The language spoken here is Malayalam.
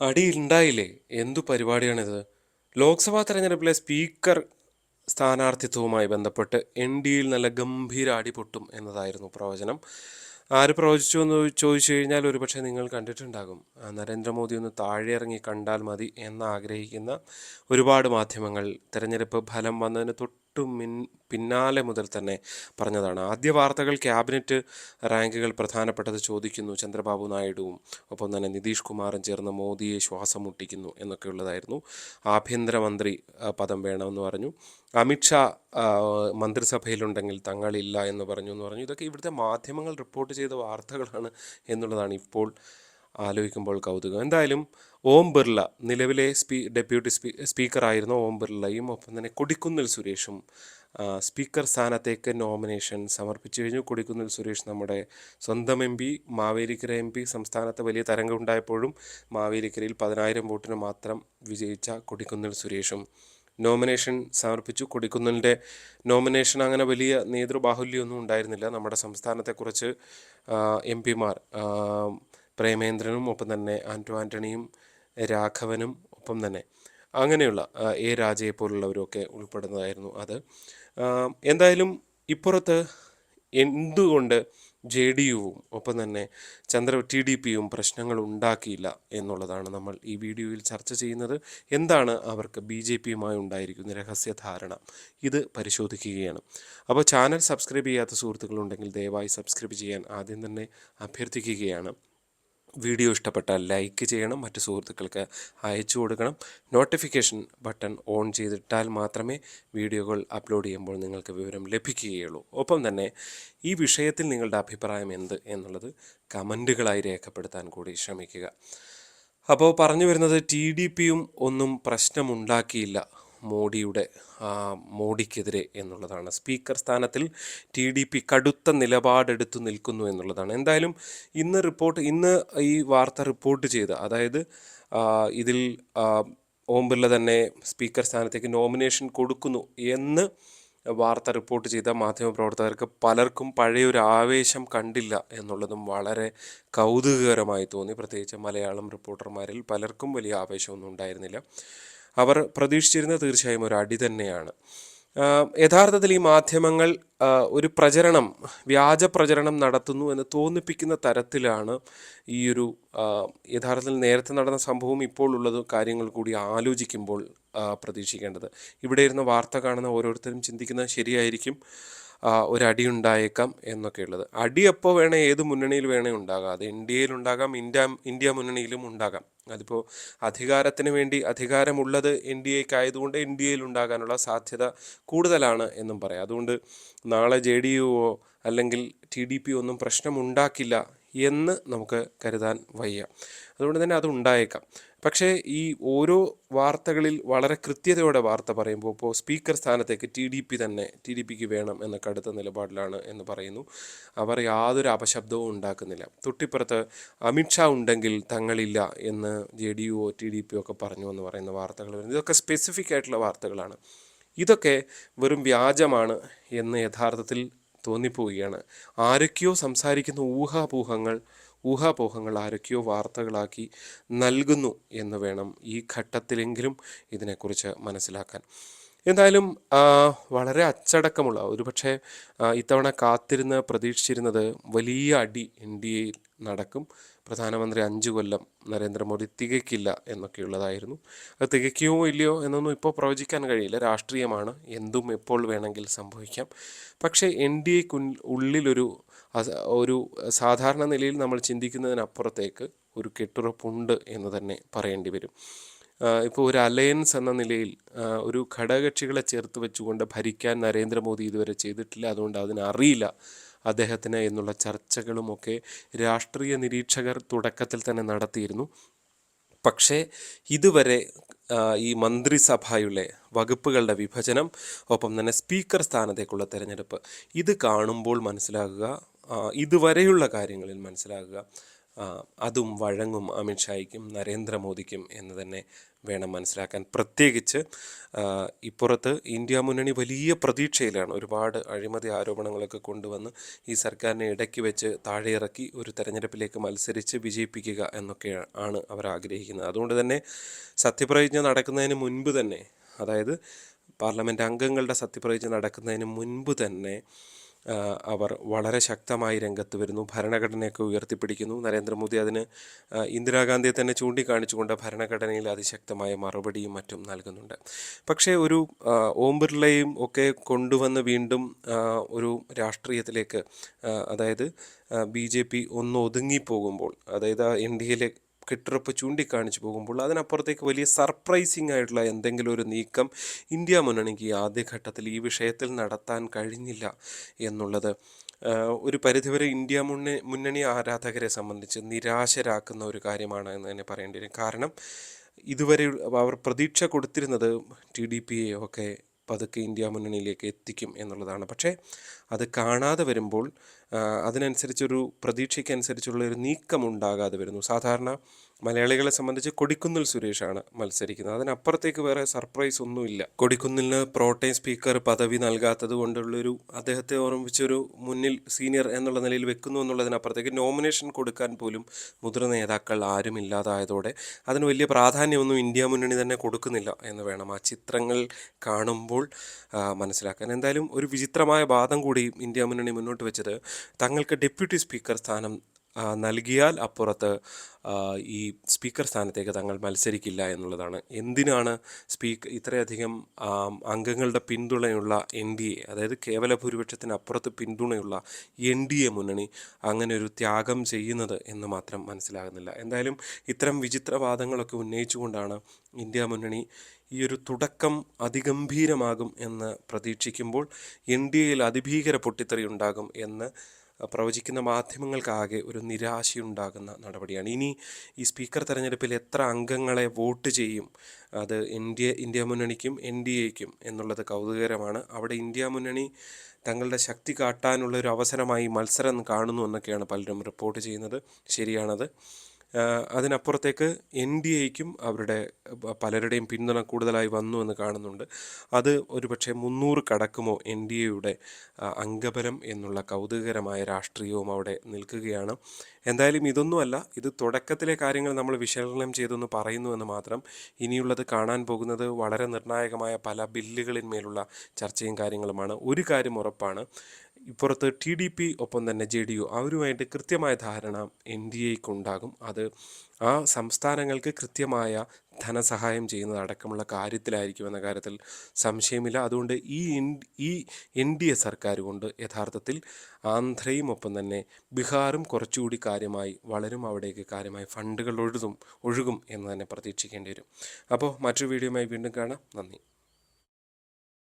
അടിയുണ്ടായില്ലേ? എന്തു പരിപാടിയാണിത്? ലോക്സഭാ തെരഞ്ഞെടുപ്പിലെ സ്പീക്കർ സ്ഥാനാർത്ഥിത്വവുമായി ബന്ധപ്പെട്ട് എൻ ഡി എയിൽ നല്ല ഗംഭീര അടി പൊട്ടും എന്നതായിരുന്നു പ്രവചനം. ആര് പ്രവചിച്ചു എന്ന് ചോദിച്ചു കഴിഞ്ഞാൽ ഒരുപക്ഷെ നിങ്ങൾ കണ്ടിട്ടുണ്ടാകും. നരേന്ദ്രമോദി ഒന്ന് താഴെ ഇറങ്ങി കണ്ടാൽ മതി എന്ന് ആഗ്രഹിക്കുന്ന ഒരുപാട് മാധ്യമങ്ങൾ തെരഞ്ഞെടുപ്പ് ഫലം വന്നതിന് പിന്നാലെ മുതൽ തന്നെ പറഞ്ഞതാണ്. ആദ്യ വാർത്തകൾ ക്യാബിനറ്റ് റാങ്കുകൾ പ്രധാനപ്പെട്ടത് ചോദിക്കുന്നു ചന്ദ്രബാബു നായിഡുവും ഒപ്പം തന്നെ നിതീഷ് കുമാറും ചേർന്ന് മോദിയെ ശ്വാസം മുട്ടിക്കുന്നു എന്നൊക്കെയുള്ളതായിരുന്നു. ആഭ്യന്തരമന്ത്രി പദം വേണമെന്ന് പറഞ്ഞു. അമിത്ഷാ മന്ത്രിസഭയിലുണ്ടെങ്കിൽ തങ്ങളില്ല എന്ന് പറഞ്ഞു. ഇതൊക്കെ ഇവിടുത്തെ മാധ്യമങ്ങൾ റിപ്പോർട്ട് ചെയ്ത വാർത്തകളാണ് എന്നുള്ളതാണ് ഇപ്പോൾ ആലോചിക്കുമ്പോൾ കൗതുകം. എന്തായാലും ഓം ബിർള, നിലവിലെ ഡെപ്യൂട്ടി സ്പീക്കറായിരുന്ന ഓം ബിർളയും ഒപ്പം തന്നെ കൊടിക്കുന്നിൽ സുരേഷും സ്പീക്കർ സ്ഥാനത്തേക്ക് നോമിനേഷൻ സമർപ്പിച്ചു കഴിഞ്ഞു. കൊടിക്കുന്നിൽ സുരേഷ് നമ്മുടെ സ്വന്തം M P, Mavelikkara M P. സംസ്ഥാനത്ത് വലിയ തരംഗം ഉണ്ടായപ്പോഴും മാവേലിക്കരയിൽ 10,000 വോട്ടിന് മാത്രം വിജയിച്ച കൊടിക്കുന്നിൽ സുരേഷും നോമിനേഷൻ സമർപ്പിച്ചു. കൊടിക്കുന്നിലിൻ്റെ നോമിനേഷൻ അങ്ങനെ വലിയ നേതൃബാഹുല്യമൊന്നും ഉണ്ടായിരുന്നില്ല. നമ്മുടെ സംസ്ഥാനത്തെ കുറച്ച് എം പിമാർ, പ്രേമേന്ദ്രനും ഒപ്പം തന്നെ ആൻ്റണിയും രാഘവനും ഒപ്പം തന്നെ അങ്ങനെയുള്ള എ രാജയെ പോലുള്ളവരൊക്കെ ഉൾപ്പെടുന്നതായിരുന്നു അത്. എന്തായാലും ഇപ്പുറത്ത് എന്തുകൊണ്ട് ജെ ഡി യുവും ഒപ്പം തന്നെ ടി ഡി പിയും പ്രശ്നങ്ങൾ ഉണ്ടാക്കിയില്ല എന്നുള്ളതാണ് നമ്മൾ ഈ വീഡിയോയിൽ ചർച്ച ചെയ്യുന്നത്. എന്താണ് അവർക്ക് ബി ജെ പിയുമായി ഉണ്ടായിരിക്കുന്ന രഹസ്യധാരണ, ഇത് പരിശോധിക്കുകയാണ്. അപ്പോൾ ചാനൽ സബ്സ്ക്രൈബ് ചെയ്യാത്ത സുഹൃത്തുക്കളുണ്ടെങ്കിൽ ദയവായി സബ്സ്ക്രൈബ് ചെയ്യാൻ ആദ്യം തന്നെ അഭ്യർത്ഥിക്കുകയാണ്. വീഡിയോ ഇഷ്ടപ്പെട്ടാൽ ലൈക്ക് ചെയ്യണം, മറ്റു സുഹൃത്തുക്കൾക്ക് അയച്ചു കൊടുക്കണം. നോട്ടിഫിക്കേഷൻ ബട്ടൺ ഓൺ ചെയ്തിട്ടാൽ മാത്രമേ വീഡിയോകൾ അപ്ലോഡ് ചെയ്യുമ്പോൾ നിങ്ങൾക്ക് വിവരം ലഭിക്കുകയുള്ളൂ. ഒപ്പം തന്നെ ഈ വിഷയത്തിൽ നിങ്ങളുടെ അഭിപ്രായം എന്ത് എന്നുള്ളത് കമൻറ്റുകളായി രേഖപ്പെടുത്താൻ കൂടി ശ്രമിക്കുക. അപ്പോൾ പറഞ്ഞു വരുന്നത്, ടി ഡി പിയും ഒന്നും പ്രശ്നമുണ്ടാക്കിയില്ല മോഡിക്കെതിരെ എന്നുള്ളതാണ്. സ്പീക്കർ സ്ഥാനത്തിൽ ടി ഡി പി കടുത്ത നിലപാടെടുത്തു നിൽക്കുന്നു എന്നുള്ളതാണ്. എന്തായാലും ഇന്ന് ഈ വാർത്ത റിപ്പോർട്ട് ചെയ്ത്, അതായത് ഇതിൽ ഓം ബിർള തന്നെ സ്പീക്കർ സ്ഥാനത്തേക്ക് നോമിനേഷൻ കൊടുക്കുന്നു എന്ന് വാർത്ത റിപ്പോർട്ട് ചെയ്ത മാധ്യമപ്രവർത്തകർക്ക് പലർക്കും പഴയൊരു ആവേശം കണ്ടില്ല എന്നുള്ളതും വളരെ കൗതുകകരമായി തോന്നി. പ്രത്യേകിച്ച് മലയാളം റിപ്പോർട്ടർമാരിൽ പലർക്കും വലിയ ആവേശമൊന്നും ഉണ്ടായിരുന്നില്ല. അവർ പ്രതീക്ഷിച്ചിരുന്നത് തീർച്ചയായും ഒരു അടി തന്നെയാണ്. യഥാർത്ഥത്തിൽ ഈ മാധ്യമങ്ങൾ ഒരു വ്യാജ പ്രചരണം നടത്തുന്നു എന്ന് തോന്നിപ്പിക്കുന്ന തരത്തിലാണ് ഈ ഒരു യഥാർത്ഥത്തിൽ നേരത്തെ നടന്ന സംഭവം ഇപ്പോൾ ഉള്ളത് കാര്യങ്ങൾ കൂടി ആലോചിക്കുമ്പോൾ പ്രതീക്ഷിക്കേണ്ടത്. ഇവിടെ ഇരുന്ന് വാർത്ത കാണുന്ന ഓരോരുത്തരും ചിന്തിക്കുന്നത് ശരിയായിരിക്കും, ഒരടി ഉണ്ടായേക്കാം എന്നൊക്കെയുള്ളത്. അടി എപ്പോൾ വേണേൽ ഏത് മുന്നണിയിൽ വേണേൽ ഉണ്ടാകാം. അത് എൻ ഡി എയിലുണ്ടാകാം, ഇന്ത്യ മുന്നണിയിലും ഉണ്ടാകാം. അതിപ്പോൾ അധികാരത്തിന് വേണ്ടി അധികാരമുള്ളത് എൻ ഡി എക്ക് ആയതുകൊണ്ട് എൻ ഡി എയിൽ ഉണ്ടാകാനുള്ള സാധ്യത കൂടുതലാണ് എന്നും പറയാം. അതുകൊണ്ട് നാളെ ജെ ഡി യുവോ അല്ലെങ്കിൽ ടി ഡി പി ഒന്നും പ്രശ്നമുണ്ടാക്കില്ല എന്ന് നമുക്ക് കരുതാൻ വയ്യ. അതുകൊണ്ട് തന്നെ അത് ഉണ്ടായേക്കാം. പക്ഷേ ഈ ഓരോ വാർത്തകളിൽ വളരെ കൃത്യതയോടെ വാർത്ത പറയുമ്പോൾ, ഇപ്പോൾ സ്പീക്കർ സ്ഥാനത്തേക്ക് ടി ഡി പിക്ക് വേണം എന്ന കടുത്ത നിലപാടിലാണ് എന്ന് പറയുന്നു. അവർ യാതൊരു അപശബ്ദവും ഉണ്ടാക്കുന്നില്ല. തൊട്ടിപ്പുറത്ത് അമിത്ഷാ ഉണ്ടെങ്കിൽ തങ്ങളില്ല എന്ന് ജെ ഡി യുവോ ടി ഡി പിയോ ഒക്കെ പറഞ്ഞു എന്ന് പറയുന്ന വാർത്തകൾ വരുന്നത്. ഇതൊക്കെ സ്പെസിഫിക് ആയിട്ടുള്ള വാർത്തകളാണ്. ഇതൊക്കെ വെറും വ്യാജമാണ് എന്ന് യഥാർത്ഥത്തിൽ തോന്നിപ്പോവുകയാണ്. ആരൊക്കെയോ സംസാരിക്കുന്ന ഊഹാപോഹങ്ങൾ ആരൊക്കെയോ വാർത്തകളാക്കി നൽകുന്നു എന്ന് വേണം ഈ ഘട്ടത്തിലെങ്കിലും ഇതിനെക്കുറിച്ച് മനസ്സിലാക്കാൻ. എന്തായാലും വളരെ അച്ചടക്കമുള്ള, ഒരുപക്ഷെ ഇത്തവണ കാത്തിരുന്ന് പ്രതീക്ഷിച്ചിരുന്നത് വലിയ അടി എൻ ഡി എയിൽ നടക്കും, പ്രധാനമന്ത്രി 5 കൊല്ലം നരേന്ദ്രമോദി തികയ്ക്കില്ല എന്നൊക്കെയുള്ളതായിരുന്നു. അത് തികയ്ക്കുമോ ഇല്ലയോ എന്നൊന്നും ഇപ്പോൾ പ്രവചിക്കാൻ കഴിയില്ല. രാഷ്ട്രീയമാണ്, എന്തും എപ്പോൾ വേണമെങ്കിൽ സംഭവിക്കാം. പക്ഷേ എൻ ഡി എക്ക് ഒരു സാധാരണ നിലയിൽ നമ്മൾ ചിന്തിക്കുന്നതിനപ്പുറത്തേക്ക് ഒരു കെട്ടുറപ്പുണ്ട് എന്ന് തന്നെ പറയേണ്ടി വരും. ഇപ്പോൾ ഒരു അലയൻസ് എന്ന നിലയിൽ ഒരു ഘടകകക്ഷികളെ ചേർത്ത് വെച്ചുകൊണ്ട് ഭരിക്കാൻ നരേന്ദ്രമോദി ഇതുവരെ ചെയ്തിട്ടില്ല. അതുകൊണ്ട് അതിനറിയില്ല അദ്ദേഹത്തിന് എന്നുള്ള ചർച്ചകളുമൊക്കെ രാഷ്ട്രീയ നിരീക്ഷകർ തുടക്കത്തിൽ തന്നെ നടത്തിയിരുന്നു. പക്ഷേ ഇതുവരെ ഈ മന്ത്രിസഭയുടെ വകുപ്പുകളുടെ വിഭജനം, ഒപ്പം തന്നെ സ്പീക്കർ സ്ഥാനത്തേക്കുള്ള തെരഞ്ഞെടുപ്പ്, ഇത് കാണുമ്പോൾ മനസ്സിലാകുക, ഇതുവരെയുള്ള കാര്യങ്ങളിൽ മനസ്സിലാകുക, അതും വഴങ്ങും അമിത്ഷായ്ക്കും നരേന്ദ്രമോദിക്കും എന്ന് തന്നെ വേണം മനസ്സിലാക്കാൻ. പ്രത്യേകിച്ച് ഇപ്പുറത്ത് ഇന്ത്യ മുന്നണി വലിയ പ്രതീക്ഷയിലാണ്. ഒരുപാട് അഴിമതി ആരോപണങ്ങളൊക്കെ കൊണ്ടുവന്ന് ഈ സർക്കാരിനെ ഇടയ്ക്ക് വെച്ച് താഴെ ഇറക്കി ഒരു തെരഞ്ഞെടുപ്പിലേക്ക് മത്സരിച്ച് വിജയിപ്പിക്കുക എന്നൊക്കെ ആണ് അവർ ആഗ്രഹിക്കുന്നത്. അതുകൊണ്ട് തന്നെ സത്യപ്രതിജ്ഞ നടക്കുന്നതിന് മുൻപ് തന്നെ, അതായത് പാർലമെൻറ്റ് അംഗങ്ങളുടെ സത്യപ്രതിജ്ഞ നടക്കുന്നതിന് മുൻപ് തന്നെ അവർ വളരെ ശക്തമായി രംഗത്ത് വരുന്നു. ഭരണഘടനയൊക്കെ ഉയർത്തിപ്പിടിക്കുന്നു. നരേന്ദ്രമോദി അതിന് ഇന്ദിരാഗാന്ധിയെ തന്നെ ചൂണ്ടിക്കാണിച്ചുകൊണ്ട് ഭരണഘടനയിൽ അതിശക്തമായ മറുപടിയും മറ്റും നൽകുന്നുണ്ട്. പക്ഷേ ഒരു ഓം ബിർളയും ഒക്കെ കൊണ്ടുവന്ന് വീണ്ടും ഒരു രാഷ്ട്രീയത്തിലേക്ക്, അതായത് BJP ഒന്ന് ഒതുങ്ങിപ്പോകുമ്പോൾ, അതായത് NDAയിലെ കെട്ടുറപ്പ് ചൂണ്ടിക്കാണിച്ചു പോകുമ്പോൾ അതിനപ്പുറത്തേക്ക് വലിയ സർപ്രൈസിങ് ആയിട്ടുള്ള എന്തെങ്കിലും ഒരു നീക്കം ഇന്ത്യ മുന്നണിക്ക് ഈ ആദ്യഘട്ടത്തിൽ ഈ വിഷയത്തിൽ നടത്താൻ കഴിഞ്ഞില്ല എന്നുള്ളത് ഒരു പരിധിവരെ ഇന്ത്യ മുന്നണി ആരാധകരെ സംബന്ധിച്ച് നിരാശരാക്കുന്ന ഒരു കാര്യമാണ് എന്ന് തന്നെ പറയേണ്ടി വരും. കാരണം ഇതുവരെ അവർ പ്രതീക്ഷ കൊടുത്തിരുന്നത് TDPയെ ഒക്കെ പതുക്കെ ഇന്ത്യ മുന്നണിയിലേക്ക് എത്തിക്കും എന്നുള്ളതാണ്. പക്ഷേ അത് കാണാതെ വരുമ്പോൾ അതിനനുസരിച്ചൊരു പ്രതീക്ഷയ്ക്കനുസരിച്ചുള്ളൊരു നീക്കം ഉണ്ടാകാതെ വരുന്നു. സാധാരണ മലയാളികളെ സംബന്ധിച്ച് കൊടിക്കുന്നിൽ സുരേഷാണ് മത്സരിക്കുന്നത്. അതിനപ്പുറത്തേക്ക് വേറെ സർപ്രൈസ് ഒന്നുമില്ല. കൊടിക്കുന്നിലിന് പ്രോട്ടേം സ്പീക്കർ പദവി നൽകാത്തത് കൊണ്ടുള്ളൊരു, അദ്ദേഹത്തെ ഓർമ്മിച്ചൊരു മുന്നിൽ സീനിയർ എന്നുള്ള നിലയിൽ വെക്കുന്നു എന്നുള്ളതിനപ്പുറത്തേക്ക് നോമിനേഷൻ കൊടുക്കാൻ പോലും മുതിർന്ന നേതാക്കൾ ആരും ഇല്ലാതായതോടെ അതിന് വലിയ പ്രാധാന്യമൊന്നും ഇന്ത്യ മുന്നണി തന്നെ കൊടുക്കുന്നില്ല എന്ന് വേണം ആ ചിത്രങ്ങൾ കാണുമ്പോൾ മനസ്സിലാക്കാൻ. എന്തായാലും ഒരു വിചിത്രമായ വാദം കൂടി ഇന്ത്യ മുന്നണി മുന്നോട്ട് വെച്ചത്, തങ്ങൾക്ക് ഡെപ്യൂട്ടി സ്പീക്കർ സ്ഥാനം നൽകിയാൽ അപ്പുറത്ത് ഈ സ്പീക്കർ സ്ഥാനത്തേക്ക് തങ്ങൾ മത്സരിക്കില്ല എന്നുള്ളതാണ്. എന്തിനാണ് ഇത്രയധികം അംഗങ്ങളുടെ പിന്തുണയുള്ള NDA, അതായത് കേവല ഭൂരിപക്ഷത്തിന് അപ്പുറത്ത് പിന്തുണയുള്ള NDA മുന്നണി അങ്ങനെ ഒരു ത്യാഗം ചെയ്യുന്നത് എന്ന് മാത്രം മനസ്സിലാകുന്നില്ല. എന്തായാലും ഇത്തരം വിചിത്രവാദങ്ങളൊക്കെ ഉന്നയിച്ചുകൊണ്ടാണ് ഇന്ത്യ മുന്നണി ഈ ഒരു തുടക്കം അതിഗംഭീരമാകും എന്ന് പ്രതീക്ഷിക്കുമ്പോൾ NDAയിൽ അതിഭീകര പൊട്ടിത്തെറി ഉണ്ടാകും എന്ന് പ്രവചിക്കുന്ന മാധ്യമങ്ങൾക്കാകെ ഒരു നിരാശയുണ്ടാകുന്ന നടപടിയാണ്. ഇനി ഈ സ്പീക്കർ തെരഞ്ഞെടുപ്പിൽ എത്ര അംഗങ്ങളെ വോട്ട് ചെയ്യും, അത് ഇന്ത്യ മുന്നണിക്കും NDAയ്ക്കും എന്നുള്ളത് കൗതുകകരമാണ്. അവിടെ ഇന്ത്യ മുന്നണി തങ്ങളുടെ ശക്തി കാട്ടാനുള്ള ഒരു അവസരമായി മത്സരം കാണുന്നു എന്നൊക്കെയാണ് പലരും റിപ്പോർട്ട് ചെയ്യുന്നത്. ശരിയാണത്. അതിനപ്പുറത്തേക്ക് NDAയ്ക്കും അവരുടെ പലരുടെയും പിന്തുണ കൂടുതലായി വന്നു എന്ന് കാണുന്നുണ്ട്. അത് ഒരുപക്ഷെ 300 കടക്കുമോ NDAയുടെ അംഗബലം എന്നുള്ള കൗതുകകരമായ രാഷ്ട്രീയവും അവിടെ നിൽക്കുകയാണ്. എന്തായാലും ഇതൊന്നുമല്ല, ഇത് തുടക്കത്തിലെ കാര്യങ്ങൾ നമ്മൾ വിശകലനം ചെയ്തൊന്ന് പറയുന്നു എന്ന് മാത്രം. ഇനിയുള്ളത് കാണാൻ പോകുന്നത് വളരെ നിർണായകമായ പല ബില്ലുകളിന്മേലുള്ള ചർച്ചയും കാര്യങ്ങളുമാണ്. ഒരു കാര്യം ഉറപ്പാണ്, ഇപ്പുറത്ത് TDP ഒപ്പം തന്നെ JDU അവരുമായിട്ട് കൃത്യമായ ധാരണ NDAയ്ക്കുണ്ടാകും. അത് ആ സംസ്ഥാനങ്ങൾക്ക് കൃത്യമായ ധനസഹായം ചെയ്യുന്നത് അടക്കമുള്ള കാര്യത്തിലായിരിക്കുമെന്ന കാര്യത്തിൽ സംശയമില്ല. അതുകൊണ്ട് ഈ NDA സർക്കാർ കൊണ്ട് യഥാർത്ഥത്തിൽ ആന്ധ്രയും ഒപ്പം തന്നെ ബീഹാറും കുറച്ചുകൂടി കാര്യമായി വളരും. അവിടേക്ക് കാര്യമായി ഫണ്ടുകൾ ഒഴുകും എന്ന് തന്നെ പ്രതീക്ഷിക്കേണ്ടി വരും. അപ്പോൾ മറ്റൊരു വീഡിയോയുമായി വീണ്ടും കാണാം. നന്ദി.